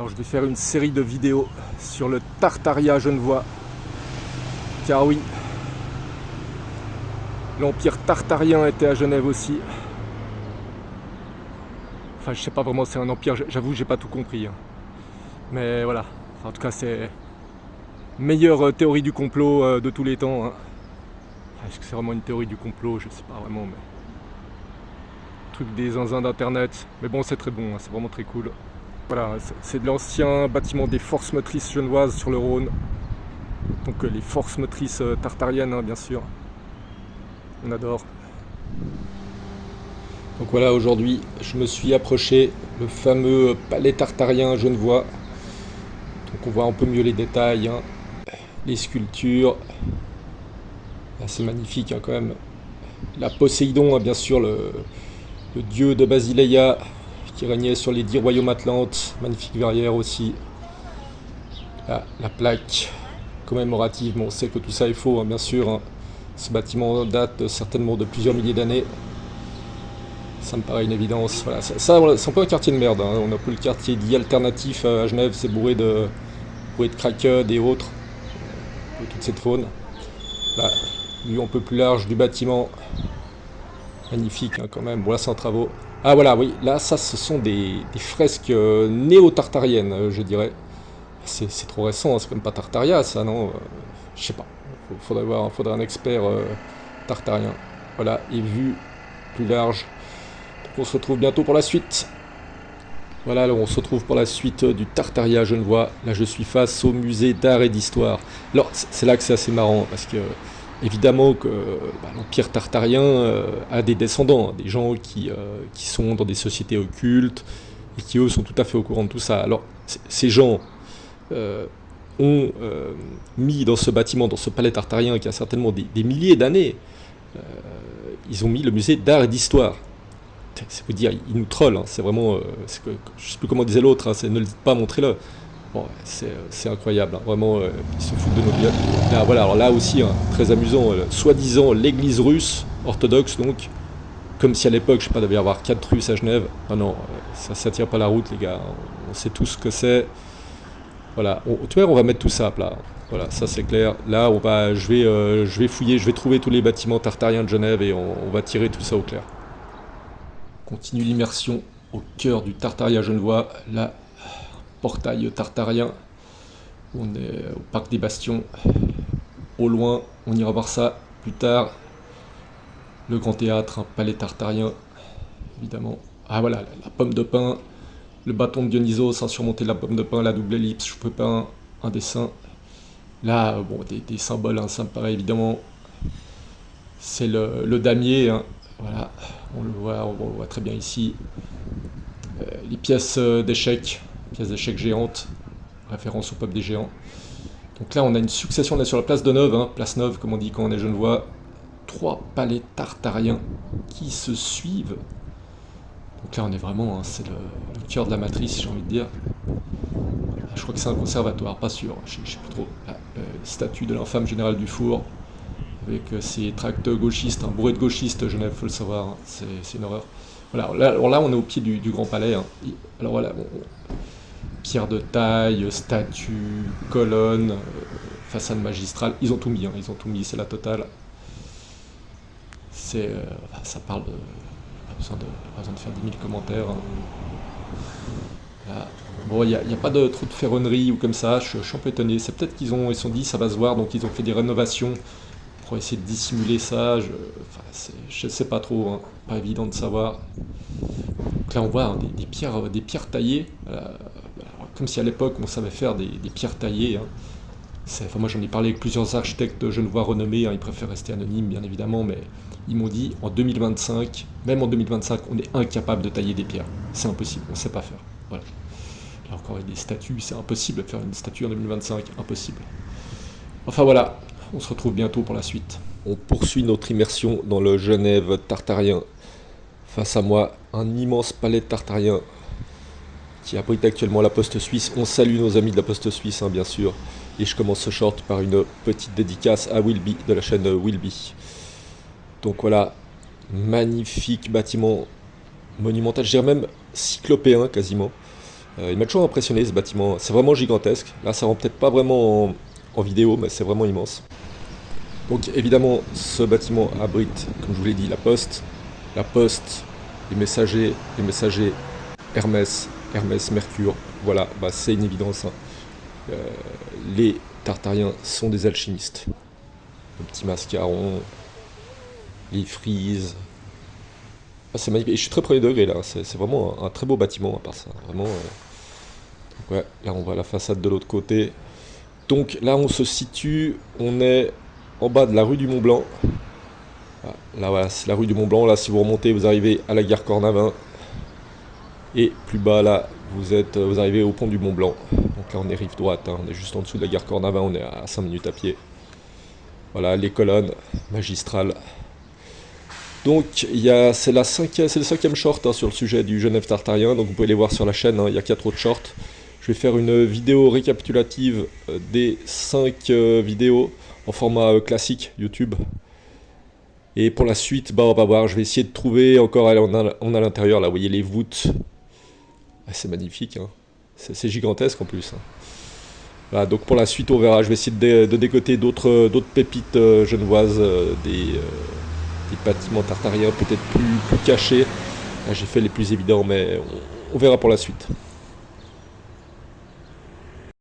Alors je vais faire une série de vidéos sur le Tartaria genevois. Car oui, l'empire tartarien était à Genève aussi. Enfin je sais pas vraiment, c'est un empire, j'avoue j'ai pas tout compris. Mais voilà, enfin, en tout cas c'est meilleure théorie du complot de tous les temps. Est-ce que c'est vraiment une théorie du complot? Je sais pas vraiment, mais truc des zinzins d'internet. Mais bon, c'est très bon, c'est vraiment très cool. Voilà, c'est de l'ancien bâtiment des forces motrices genevoises sur le Rhône. Donc les forces motrices tartariennes, bien sûr. On adore. Donc voilà, aujourd'hui, je me suis approché le fameux palais tartarien genevois. Donc on voit un peu mieux les détails, les sculptures. Ah, c'est magnifique quand même. La Poséidon, bien sûr, le dieu de Basileia qui régnait sur les 10 royaumes atlantes. Magnifique verrière aussi. La plaque commémorative, bon, on sait que tout ça est faux, bien sûr. Ce bâtiment date certainement de plusieurs milliers d'années. Ça me paraît une évidence. Voilà, ça c'est un peu un quartier de merde. On a un peu le quartier dit alternatif à Genève, c'est bourré de craquettes et autres, de toute cette faune. Là, vue un peu plus large du bâtiment. Magnifique quand même. Bon, là, c'est en travaux. Ah voilà, oui, là, ça, ce sont des fresques néo-tartariennes, je dirais. C'est trop récent, c'est comme pas Tartaria, ça, non? Je sais pas. Faudrait un expert tartarien. Voilà, et vue plus large. Donc on se retrouve bientôt pour la suite. Voilà, alors on se retrouve pour la suite du Tartaria genevois. Là, je suis face au musée d'art et d'histoire. Alors, c'est là que c'est assez marrant, parce que, évidemment, que l'Empire tartarien a des descendants, des gens qui sont dans des sociétés occultes, et qui, eux, sont tout à fait au courant de tout ça. Alors, ces gens ont mis dans ce bâtiment, dans ce palais tartarien, qui a certainement des milliers d'années, ils ont mis le musée d'art et d'histoire. C'est vous dire, ils nous trollent, c'est vraiment, je sais plus comment disait l'autre, c'est ne le dites pas, montrez-le. Bon, c'est incroyable, vraiment, ils se foutent de nos gueules. Là, voilà, alors là aussi, très amusant, soi-disant l'église russe, orthodoxe donc, comme si à l'époque, je sais pas, devait y avoir 4 Russes à Genève. Non, ça tient pas la route, les gars, on sait tous ce que c'est. Voilà, tu vois, on va mettre tout ça à plat. Voilà, ça c'est clair. Là, je vais fouiller, je vais trouver tous les bâtiments tartariens de Genève et on va tirer tout ça au clair. Continue l'immersion au cœur du Tartaria genevois, là, portail tartarien. On est au parc des Bastions. Au loin, on ira voir ça plus tard. Le grand théâtre, palais tartarien, évidemment. Ah voilà, la pomme de pin, le bâton de Dionysos, surmonté de la pomme de pin, la double ellipse, cheveux peints, un dessin. Là, bon, des symboles, ça me paraît évidemment. C'est le damier, voilà, on le voit très bien ici. Les pièces d'échecs géantes, référence au peuple des géants. Donc là, on a une succession, là sur la place de Neuve, place Neuve, comme on dit quand on est genevois. 3 palais tartariens qui se suivent. Donc là, on est vraiment, c'est le cœur de la matrice, j'ai envie de dire. Je crois que c'est un conservatoire, pas sûr, je sais plus trop. Là, statue de l'infâme général Dufour, avec ses tracts gauchistes, bourré de gauchistes, Genève, faut le savoir, c'est une horreur. Voilà, alors là, on est au pied du Grand Palais. Alors voilà, pierre de taille, statue, colonne, façade magistrale, ils ont tout mis, c'est la totale. Ça parle de... Pas besoin de faire 10 000 commentaires. Là. Bon, il n'y a pas de trop de ferronnerie ou comme ça, je suis un peu étonné. C'est peut-être qu'ils se sont dit, ça va se voir, donc ils ont fait des rénovations pour essayer de dissimuler ça. Je sais pas trop, pas évident de savoir. Donc là, on voit des pierres taillées, comme si à l'époque on savait faire des pierres taillées. Moi, j'en ai parlé avec plusieurs architectes genevois renommés, ils préfèrent rester anonymes, bien évidemment, mais ils m'ont dit, même en 2025, on est incapable de tailler des pierres. C'est impossible, on ne sait pas faire. Voilà. Là encore, avec des statues, c'est impossible de faire une statue en 2025, impossible. Enfin voilà, on se retrouve bientôt pour la suite. On poursuit notre immersion dans le Genève tartarien. Face à moi, un immense palais tartarien qui abrite actuellement la Poste Suisse. On salue nos amis de la Poste Suisse, bien sûr. Et je commence ce short par une petite dédicace à Wilby, de la chaîne Wilby. Donc voilà, magnifique bâtiment monumental, je dirais même cyclopéen quasiment. Il m'a toujours impressionné ce bâtiment, c'est vraiment gigantesque. Là ça rend peut-être pas vraiment en vidéo, mais c'est vraiment immense. Donc évidemment ce bâtiment abrite, comme je vous l'ai dit, la poste, les messagers, Hermès, Mercure, voilà, bah, c'est une évidence. Hein. Les Tartariens sont des alchimistes. Le petit mascaron, les frises. Ah, c'est magnifique. Et je suis très premier degré là, c'est vraiment un très beau bâtiment à part ça. Vraiment. Donc, ouais, là on voit la façade de l'autre côté. Donc là on se situe, on est en bas de la rue du Mont Blanc. Ah, là voilà, c'est la rue du Mont Blanc. Là si vous remontez, vous arrivez à la gare Cornavin. Et plus bas là, vous arrivez au pont du Mont Blanc. Donc là on est rive droite, hein, on est juste en dessous de la gare Cornavin, on est à 5 minutes à pied. Voilà les colonnes magistrales. Donc c'est le cinquième short hein, sur le sujet du Genève tartarien, donc vous pouvez les voir sur la chaîne, hein, il y a 4 autres shorts. Je vais faire une vidéo récapitulative des 5 vidéos en format classique YouTube. Et pour la suite, bah on va voir, je vais essayer de trouver encore, allez, on a l'intérieur là, vous voyez les voûtes. Ah, c'est magnifique, hein. C'est gigantesque en plus. Hein. Voilà, donc pour la suite on verra, je vais essayer de décoter d'autres pépites genevoises, des bâtiments tartariens peut-être plus cachés. Là, j'ai fait les plus évidents, mais on verra pour la suite.